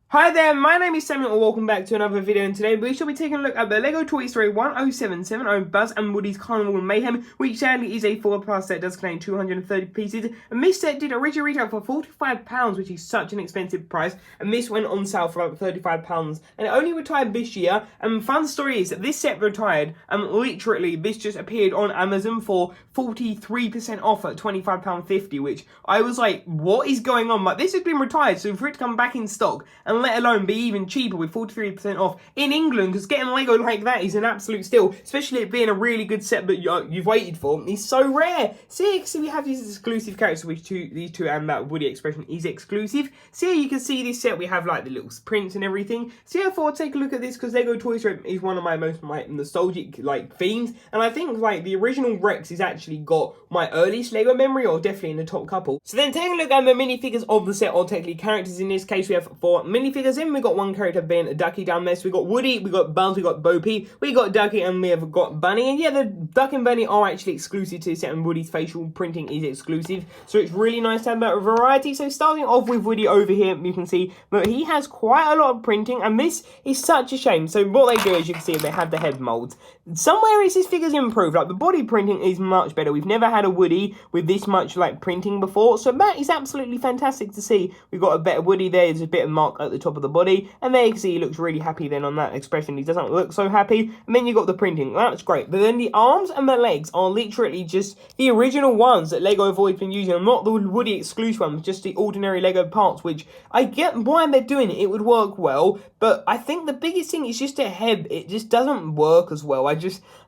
Hi there, my name is Samuel and welcome back to another video, and today we shall be taking a look at the LEGO Toy Story 1077 on Buzz and Woody's Carnival Mayhem, which sadly is a 4+ set, does contain 230 pieces, and this set did originally retail for £45, which is such an expensive price, and this went on sale for about £35, and it only retired this year. And fun story is that this set retired, and literally this just appeared on Amazon for 43% off at £25.50, which I was like, what is going on? Like, this has been retired, so for it to come back in stock, and let alone be even cheaper with 43% off in England, because getting Lego like that is an absolute steal, especially it being a really good set that you've waited for. It's so rare. See, we have these exclusive characters, which these two and that Woody expression is exclusive. See, you can see this set, we have like the little prints and everything. See, I thought I'd take a look at this because Lego Toy Story is one of my most nostalgic like themes, and I think like the original Rex has actually got my earliest Lego memory, or definitely in the top couple. So then taking a look at the minifigures of the set, or technically characters in this case, we have 4 minifigures in. We got one character being a Ducky down there. So we got Woody, we got Buzz, we got Bo Peep, we got Ducky, and we have got Bunny. And yeah, the Duck and Bunny are actually exclusive to this set, and Woody's facial printing is exclusive. So it's really nice to have that variety. So starting off with Woody over here, you can see that he has quite a lot of printing, and this is such a shame. So what they do, as you can see, they have the head molds. Somewhere is his figures improved. Like the body printing is much better. We've never had a Woody with this much like printing before, so that is absolutely fantastic to see. We've got a better Woody there. There's a bit of mark at the top of the body, and there you can see he looks really happy then on that expression. He doesn't look so happy, and then you got the printing. That's great. But then the arms and the legs are literally just the original ones that Lego have always been using, not the Woody exclusive ones, just the ordinary Lego parts, which I get why they're doing it. It would work well, but I think the biggest thing is just a head. It just doesn't work as well.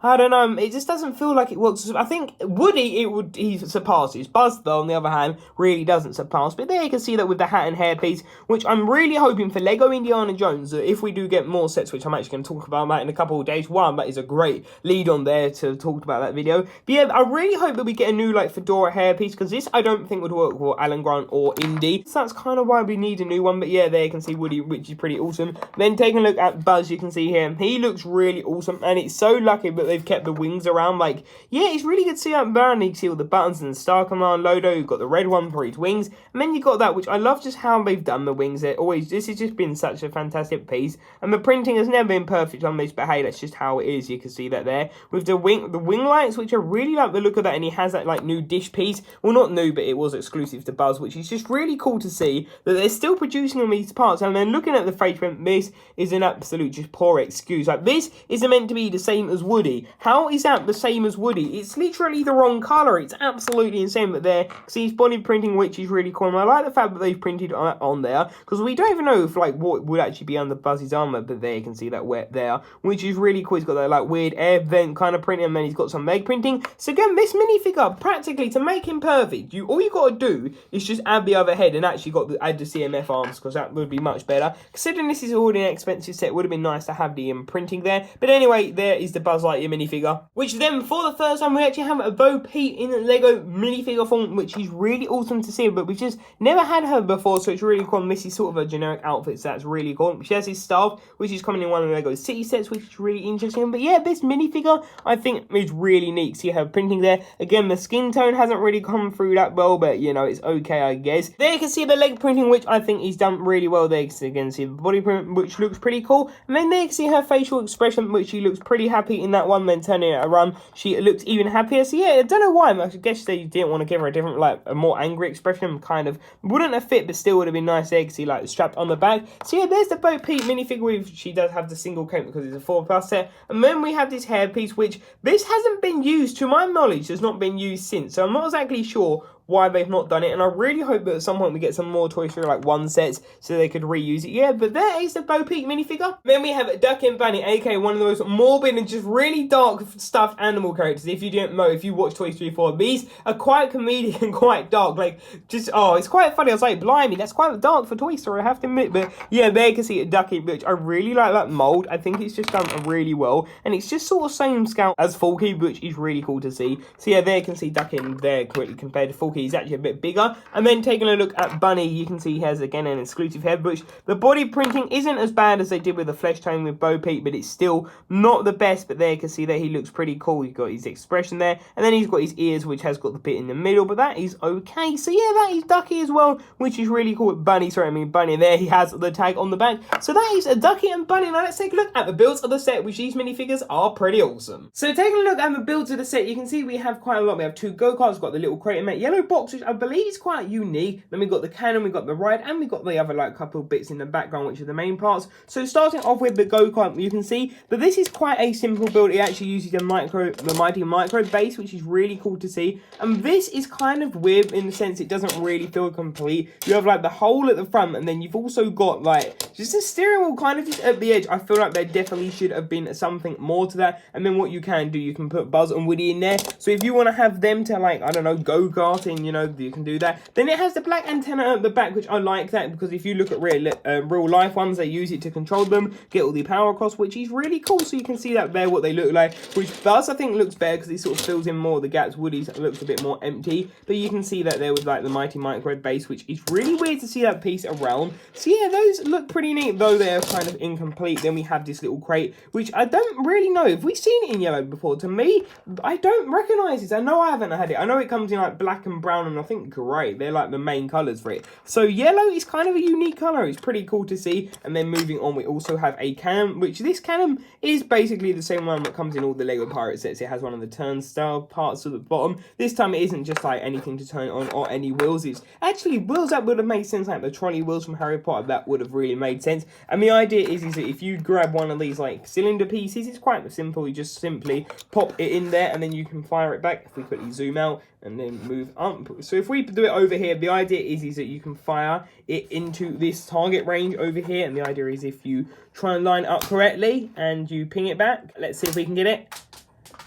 I don't know. It just doesn't feel like it works. I think Woody, he surpasses. Buzz, though, on the other hand, really doesn't surpass. But there you can see that with the hat and hairpiece, which I'm really hoping for Lego Indiana Jones, that if we do get more sets, which I'm actually going to talk about that in a couple of days, one, that is a great lead on there to talk about that video. But yeah, I really hope that we get a new like fedora hairpiece, because this I don't think would work for Alan Grant or Indy. So that's kind of why we need a new one. But yeah, there you can see Woody, which is pretty awesome. Then taking a look at Buzz, you can see here, he looks really awesome, and it's so lucky that they've kept the wings around. Like, yeah, it's really good to see that burn. You can see all the buttons and the Star Command logo. You've got the red one for his wings, and then you got that, which I love just how they've done the wings. This has just been such a fantastic piece, and the printing has never been perfect on this, but hey, that's just how it is. You can see that there with the wing lights, which I really like the look of that, and he has that like new dish piece. Well, not new, but it was exclusive to Buzz, which is just really cool to see that they're still producing on these parts. And then looking at the face print, this is an absolute just poor excuse. Like, this is meant to be the same as Woody. How is that the same as Woody? It's literally the wrong colour. It's absolutely insane. But there, see his body printing, which is really cool. And I like the fact that they've printed on there, because we don't even know if like what would actually be under Buzz's armour. But there you can see that there, which is really cool. He's got that like weird air vent kind of printing, and then he's got some leg printing. So again, this minifigure, practically to make him perfect, all you got to do is just add the other head, and actually add the CMF arms, because that would be much better. Considering this is already an expensive set, it would have been nice to have the printing there. But anyway, there is the Buzz Lightyear minifigure, which then for the first time we actually have a Bo Peep in Lego minifigure form, which is really awesome to see. But we've just never had her before, so it's really cool. And this is sort of a generic outfit, so that's really cool. She has his staff, which is coming in one of the Lego City sets, which is really interesting. But yeah, this minifigure I think is really neat. See her printing there. Again, the skin tone hasn't really come through that well, but you know, it's okay, I guess. There you can see the leg printing, which I think he's done really well there. You can see the body print, which looks pretty cool. And then there you can see her facial expression, which she looks pretty happy in that one. Then turning it around, she looks even happier. So yeah, I don't know why. I guess they didn't want to give her a different, like a more angry expression. Kind of wouldn't have fit, but still would have been nice there. You can see like strapped on the back. So yeah, there's the Bo Peep minifigure. She does have the single cape because it's a 4+ set. And then we have this hairpiece, which this hasn't been used, to my knowledge, has not been used since. So I'm not exactly sure why they've not done it, and I really hope that at some point we get some more Toy Story like 1 sets so they could reuse it. Yeah, but there is the Bo Peep minifigure. Then we have Duck and Bunny, aka one of the most morbid and just really dark stuffed animal characters. If you didn't know, if you watch Toy Story 4, these are quite comedic and quite dark. Like, just, oh, it's quite funny. I was like, blimey, that's quite dark for Toy Story, I have to admit. But yeah, there you can see a Ducky, which I really like that mold. I think it's just done really well, and it's just sort of same scale as Forky, which is really cool to see. So yeah, there you can see Ducky there quickly compared to Forky. bulky, he's actually a bit bigger. And then taking a look at Bunny, you can see he has again an exclusive head, which the body printing isn't as bad as they did with the flesh tone with Bo Peep, but it's still not the best. But there you can see that he looks pretty cool. He's got his expression there, and then he's got his ears, which has got the bit in the middle, but that is okay. So yeah, that is Ducky as well, which is really cool. Bunny, sorry, I mean Bunny. There he has the tag on the back. So that is a Ducky and Bunny. Now let's take a look at the builds of the set, which these minifigures are pretty awesome. So taking a look at the builds of the set, you can see we have quite a lot. We have 2 go-karts, we've got the little Crater Mate yellow box, which I believe is quite unique. Then we've got the cannon, we've got the ride, and we've got the other like couple of bits in the background, which are the main parts. So starting off with the go-kart, you can see that this is quite a simple build. It actually uses the Mighty Micro base, which is really cool to see. And this is kind of weird in the sense it doesn't really feel complete. You have like the hole at the front, and then you've also got like just a steering wheel kind of just at the edge. I feel like there definitely should have been something more to that. And then what you can do, you can put Buzz and Woody in there. So if you want to have them to like, I don't know, go-karting, you know, you can do that. Then it has the black antenna at the back, which I like that, because if you look at real life ones, they use it to control them, get all the power across, which is really cool. So you can see that there, what they look like, which Buzz I think looks better because he sort of fills in more of the gaps. Woody's looks a bit more empty, but you can see that there with like the Mighty Micro base, which is really weird to see that piece around. So yeah, those look pretty neat, though they're kind of incomplete. Then we have this little crate, which I don't really know if we've seen it in yellow before. To me, I don't recognise this. I know I haven't had it. I know it comes in like black and brown and I think grey. They're like the main colours for it. So yellow is kind of a unique colour. It's pretty cool to see. And then moving on, we also have a cannon, which this cannon is basically the same one that comes in all the Lego Pirate sets. It has one of the turnstile parts at the bottom. This time it isn't just like anything to turn on or any wheels. It's actually wheels that would have made sense, like the trolley wheels from Harry Potter. That would have really made sense. And the idea is that if you grab one of these like cylinder pieces, it's quite simple. You just simply pop it in there and then you can fire it back. If we quickly zoom out and then move up. So if we do it over here, the idea is that you can fire it into this target range over here. And the idea is if you try and line it up correctly and you ping it back, let's see if we can get it.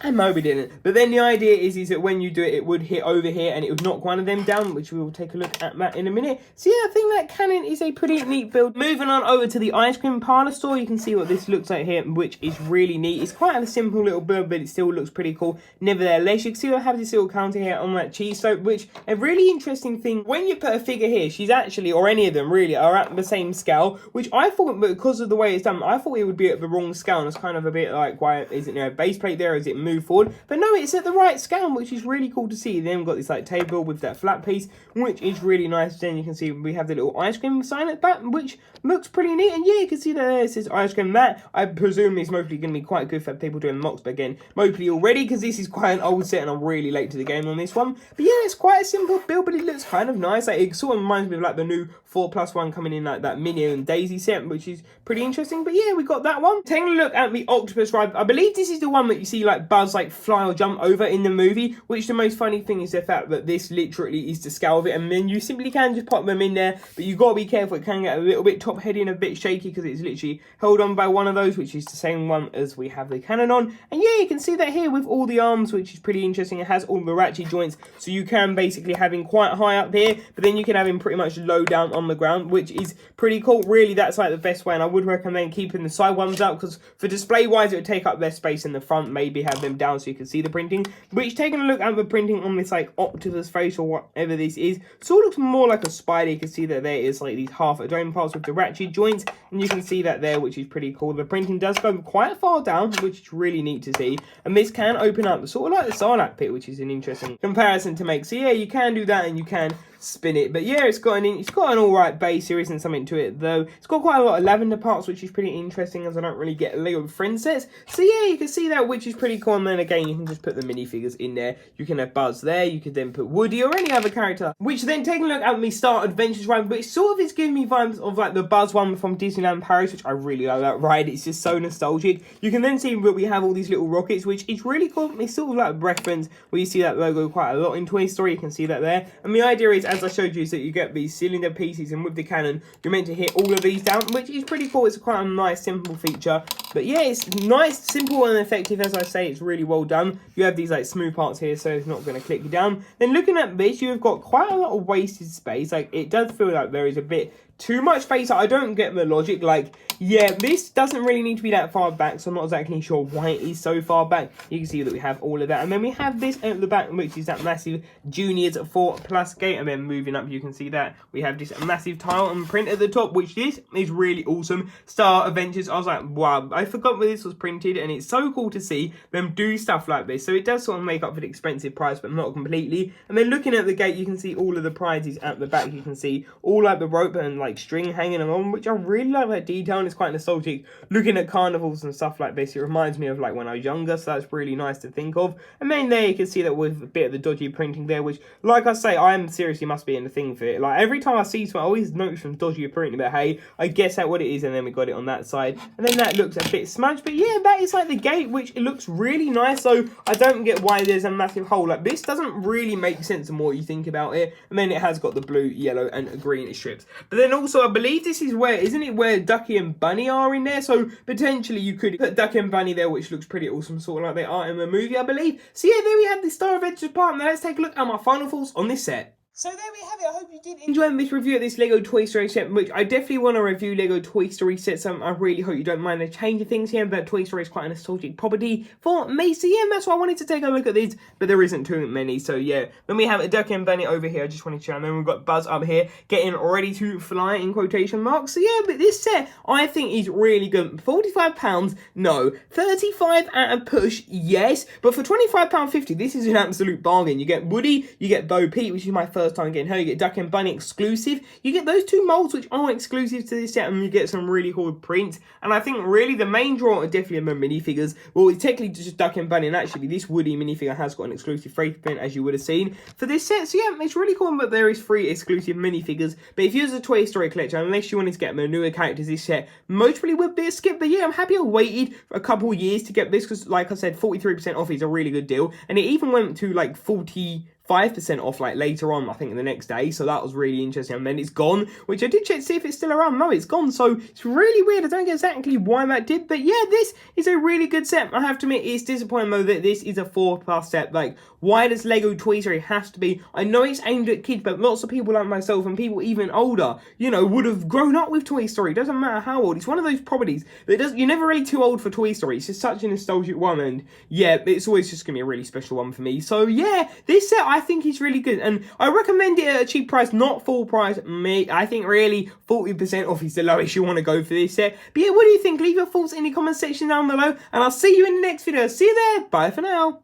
And no, we didn't. But then the idea is that when you do it, it would hit over here and it would knock one of them down, which we will take a look at that in a minute. So yeah, I think that cannon is a pretty neat build. Moving on over to the ice cream parlor store, you can see what this looks like here, which is really neat. It's quite a simple little build, but it still looks pretty cool. Nevertheless, you can see I have this little counter here on that cheese soap, which a really interesting thing, when you put a figure here, she's actually, or any of them really, are at the same scale, which I thought, because of the way it's done, I thought it would be at the wrong scale. And it's kind of a bit like, why isn't there a base plate there? Is it moved forward? But no, it's at the right scale, which is really cool to see. Then we've got this like table with that flat piece, which is really nice. Then you can see we have the little ice cream sign at the back, which looks pretty neat. And yeah, you can see that it says ice cream. That I presume is mostly going to be quite good for people doing mocks, but again, mostly already, because this is quite an old set and I'm really late to the game on this one. But yeah, it's quite a simple build, but it looks kind of nice. Like, it sort of reminds me of like the new 4+1 coming in, like that Minnie and Daisy set, which is pretty interesting. But yeah, we got that one. Taking a look at the octopus ride, I believe this is the one that you see like Buzz like fly or jump over in the movie, which the most funny thing is the fact that this literally is the scale of it, and then you simply can just pop them in there, but you got to be careful. It can get a little bit top heavy and a bit shaky because it's literally held on by one of those, which is the same one as we have the cannon on. And yeah, you can see that here with all the arms, which is pretty interesting. It has all the ratchet joints, so you can basically have him quite high up here, but then you can have him pretty much low down on the ground, which is pretty cool. Really, that's like the best way, and I would recommend keeping the side ones up, because for display wise it would take up less space in the front. Maybe have them down so you can see the printing, which, taking a look at the printing on this like octopus face or whatever this is, sort of looks more like a spider. You can see that there is like these half a dome parts with the ratchet joints, and you can see that there, which is pretty cool. The printing does go quite far down, which is really neat to see, and this can open up sort of like the Sarlacc pit, which is an interesting comparison to make. So yeah, you can do that and you can spin it. But yeah, it's got an alright base. There isn't something to it though. It's got quite a lot of lavender parts, which is pretty interesting, as I don't really get Lego friend sets. So yeah, you can see that, which is pretty cool. And then again, you can just put the minifigures in there. You can have Buzz there. You could then put Woody or any other character. Which then, taking a look at me Star Adventures ride, which sort of is giving me vibes of like the Buzz one from Disneyland Paris, which I really like that ride. It's just so nostalgic. You can then see that we have all these little rockets, which is really cool. It's sort of like a reference where you see that logo quite a lot in Toy Story. You can see that there. And the idea is, as I showed you, is that you get these cylinder pieces, and with the cannon, you're meant to hit all of these down, which is pretty cool. It's quite a nice, simple feature. But yeah, it's nice, simple, and effective. As I say, it's really well done. You have these like smooth parts here, so it's not going to click you down. Then looking at this, you've got quite a lot of wasted space. Like, it does feel like there is a bit too much space. I don't get the logic. Like, yeah, this doesn't really need to be that far back, so I'm not exactly sure why it is so far back. You can see that we have all of that. And then we have this at the back, which is that massive Juniors 4+ gate. And then moving up, you can see that we have this massive tile and print at the top, which this is really awesome. Star Adventures. I was like, wow, I forgot where this was printed, and it's so cool to see them do stuff like this. So it does sort of make up for the expensive price, but not completely. And then looking at the gate, you can see all of the prizes at the back. You can see all like the rope and like string hanging on, which I really like that detail, and it's quite nostalgic looking at carnivals and stuff like this. It reminds me of like when I was younger, so that's really nice to think of. And then there you can see that with a bit of the dodgy printing there, which, like I say, I am seriously must be in the thing for it. Like every time I see something, I always notice some dodgy printing, but hey, I guess that's what it is. And then we got it on that side, and then that looks a bit smudged, but yeah, that is like the gate, which it looks really nice. So I don't get why there's a massive hole. Like this doesn't really make sense the more you think about it. And then it has got the blue, yellow, and green strips. But then also, I believe this is where, isn't it, where Ducky and Bunny are in there? So potentially you could put Ducky and Bunny there, which looks pretty awesome, sort of like they are in the movie, I believe. So yeah, there we have the Star Adventures part. Now let's take a look at my final thoughts on this set. So there we have it. I hope you did enjoy this review of this Lego Toy Story set, which I definitely want to review Lego Toy Story sets. I really hope you don't mind the change of things here, but Toy Story is quite a nostalgic property for me. So yeah, that's why I wanted to take a look at these, but there isn't too many. So yeah, then we have a Ducky and Bunny over here. I just wanted to show, and then we've got Buzz up here getting ready to fly in quotation marks. So yeah, but this set I think is really good. £45, no. 35 at a push, yes. But for £25.50, this is an absolute bargain. You get Woody, you get Bo Peep, which is my first time getting her. You get Duck and Bunny exclusive. You get those two molds which are exclusive to this set, and you get some really cool prints. And I think really the main draw are definitely the minifigures. Well, it's technically just Duck and Bunny, and actually this Woody minifigure has got an exclusive face print, as you would have seen for this set. So yeah, it's really cool that there is 3 exclusive minifigures. But if you're a Toy Story collector, unless you wanted to get the newer characters, this set most probably would be a skip. But yeah, I'm happy I waited for a couple of years to get this, because like I said, 43% off is a really good deal, and it even went to like 5% off like later on, I think the next day. So that was really interesting. And then it's gone, which I did check to see if it's still around. No, it's gone. So it's really weird. I don't get exactly why that did, but yeah, this is a really good set. I have to admit, it's disappointing though that this is a 4+ set. Like, why does Lego Toy Story have to be? I know it's aimed at kids, but lots of people like myself and people even older, you know, would have grown up with Toy Story. Doesn't matter how old. It's one of those properties that you're never really too old for Toy Story. It's just such a nostalgic one, and yeah, it's always just gonna be a really special one for me. So yeah, this set I think is really good, and I recommend it at a cheap price, not full price. I think really 40% off is the lowest you want to go for this set. But yeah, what do you think? Leave your thoughts in the comment section down below, and I'll see you in the next video. See you there. Bye for now.